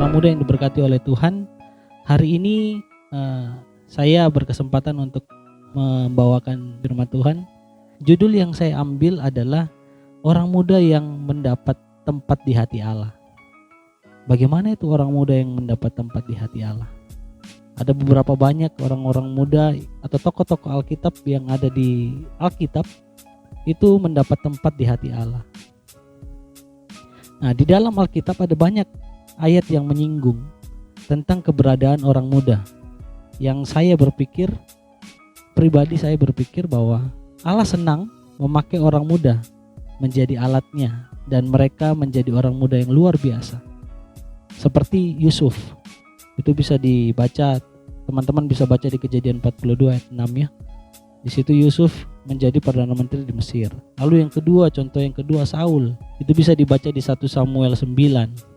orang muda yang diberkati oleh Tuhan. Hari ini saya berkesempatan untuk membawakan firman Tuhan. Judul yang saya ambil adalah orang muda yang mendapat tempat di hati Allah. Bagaimana itu orang muda yang mendapat tempat di hati Allah? Ada beberapa banyak orang-orang muda atau tokoh-tokoh Alkitab yang ada di Alkitab itu mendapat tempat di hati Allah. Nah, di dalam Alkitab ada banyak ayat yang menyinggung tentang keberadaan orang muda. Yang pribadi saya berpikir bahwa Allah senang memakai orang muda menjadi alatnya, dan mereka menjadi orang muda yang luar biasa. Seperti Yusuf, itu bisa dibaca, teman-teman bisa baca di Kejadian 42 ayat 6 ya. Di situ Yusuf menjadi perdana menteri di Mesir. Lalu contoh yang kedua Saul, itu bisa dibaca di 1 Samuel 9.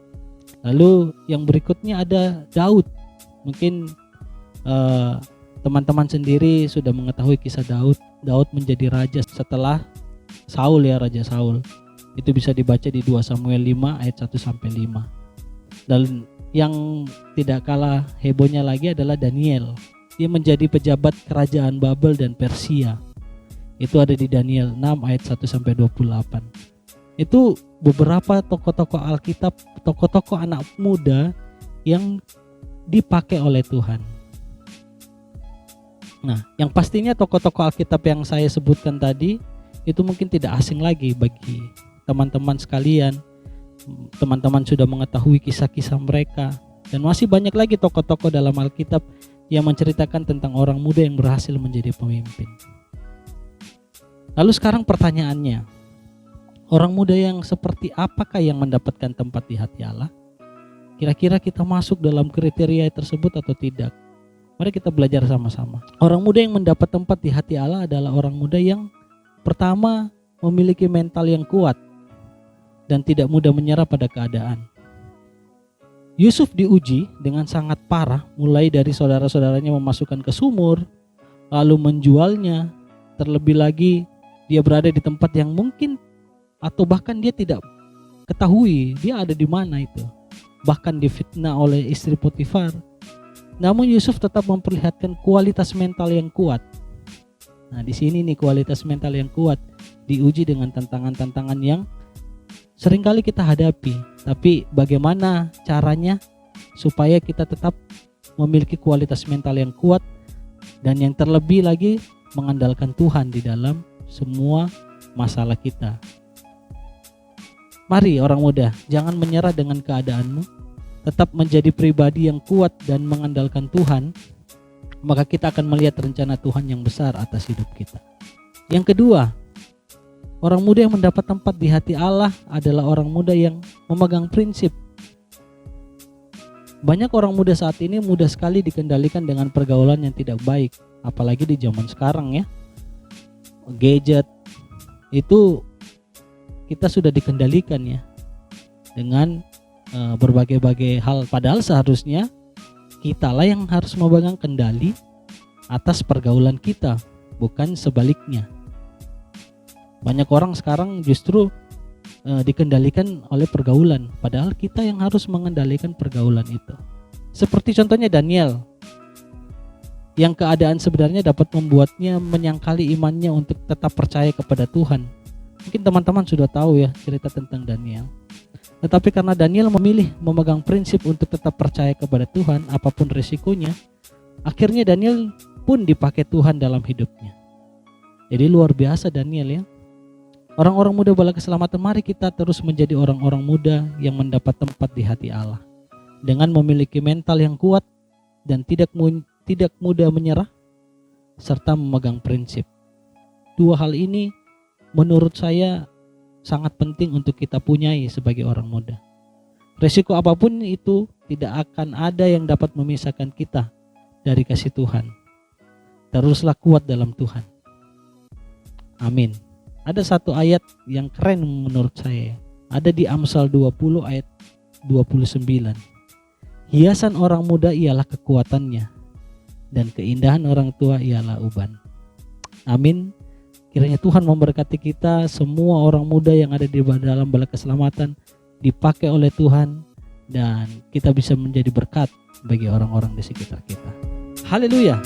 Lalu yang berikutnya ada Daud. Mungkin teman-teman sendiri sudah mengetahui kisah Daud. Daud menjadi raja setelah Saul ya, Raja Saul. Itu bisa dibaca di 2 Samuel 5 ayat 1 sampai 5. Dan yang tidak kalah hebohnya lagi adalah Daniel. Dia menjadi pejabat kerajaan Babel dan Persia. Itu ada di Daniel 6 ayat 1 sampai 28. Itu beberapa tokoh-tokoh Alkitab, tokoh-tokoh anak muda yang dipakai oleh Tuhan. Nah, yang pastinya tokoh-tokoh Alkitab yang saya sebutkan tadi itu mungkin tidak asing lagi bagi teman-teman sekalian. Teman-teman sudah mengetahui kisah-kisah mereka, dan masih banyak lagi tokoh-tokoh dalam Alkitab yang menceritakan tentang orang muda yang berhasil menjadi pemimpin. Lalu sekarang pertanyaannya, orang muda yang seperti apakah yang mendapatkan tempat di hati Allah? Kira-kira kita masuk dalam kriteria tersebut atau tidak? Mari kita belajar sama-sama. Orang muda yang mendapat tempat di hati Allah adalah orang muda yang pertama memiliki mental yang kuat dan tidak mudah menyerah pada keadaan. Yusuf diuji dengan sangat parah, mulai dari saudara-saudaranya memasukkan ke sumur, lalu menjualnya. Terlebih lagi dia berada di tempat yang mungkin atau bahkan dia tidak ketahui dia ada di mana itu. Bahkan difitnah oleh istri Potifar. Namun Yusuf tetap memperlihatkan kualitas mental yang kuat. Nah, di sini nih kualitas mental yang kuat diuji dengan tantangan-tantangan yang seringkali kita hadapi. Tapi bagaimana caranya supaya kita tetap memiliki kualitas mental yang kuat, dan yang terlebih lagi mengandalkan Tuhan di dalam semua masalah kita. Mari orang muda, jangan menyerah dengan keadaanmu. Tetap menjadi pribadi yang kuat dan mengandalkan Tuhan, maka kita akan melihat rencana Tuhan yang besar atas hidup kita. Yang kedua, orang muda yang mendapat tempat di hati Allah adalah orang muda yang memegang prinsip. Banyak orang muda saat ini mudah sekali dikendalikan dengan pergaulan yang tidak baik, apalagi di zaman sekarang ya. Gadget itu kita sudah dikendalikan ya dengan berbagai-bagai hal, padahal seharusnya kitalah yang harus memegang kendali atas pergaulan kita, bukan sebaliknya. Banyak orang sekarang justru dikendalikan oleh pergaulan, padahal kita yang harus mengendalikan pergaulan itu. Seperti contohnya Daniel, yang keadaan sebenarnya dapat membuatnya menyangkali imannya untuk tetap percaya kepada Tuhan. Mungkin teman-teman sudah tahu ya cerita tentang Daniel. Tetapi karena Daniel memilih memegang prinsip untuk tetap percaya kepada Tuhan apapun risikonya, akhirnya Daniel pun dipakai Tuhan dalam hidupnya. Jadi luar biasa Daniel ya. Orang-orang muda Bala Keselamatan, mari kita terus menjadi orang-orang muda yang mendapat tempat di hati Allah, dengan memiliki mental yang kuat dan tidak mudah menyerah, serta memegang prinsip. Dua hal ini menurut saya sangat penting untuk kita punyai sebagai orang muda. Resiko apapun itu tidak akan ada yang dapat memisahkan kita dari kasih Tuhan. Teruslah kuat dalam Tuhan. Amin. Ada satu ayat yang keren menurut saya. Ada di Amsal 20 ayat 29. Hiasan orang muda ialah kekuatannya, dan keindahan orang tua ialah uban. Amin. Kiranya Tuhan memberkati kita semua orang muda yang ada di dalam Bala Keselamatan, dipakai oleh Tuhan dan kita bisa menjadi berkat bagi orang-orang di sekitar kita. Haleluya.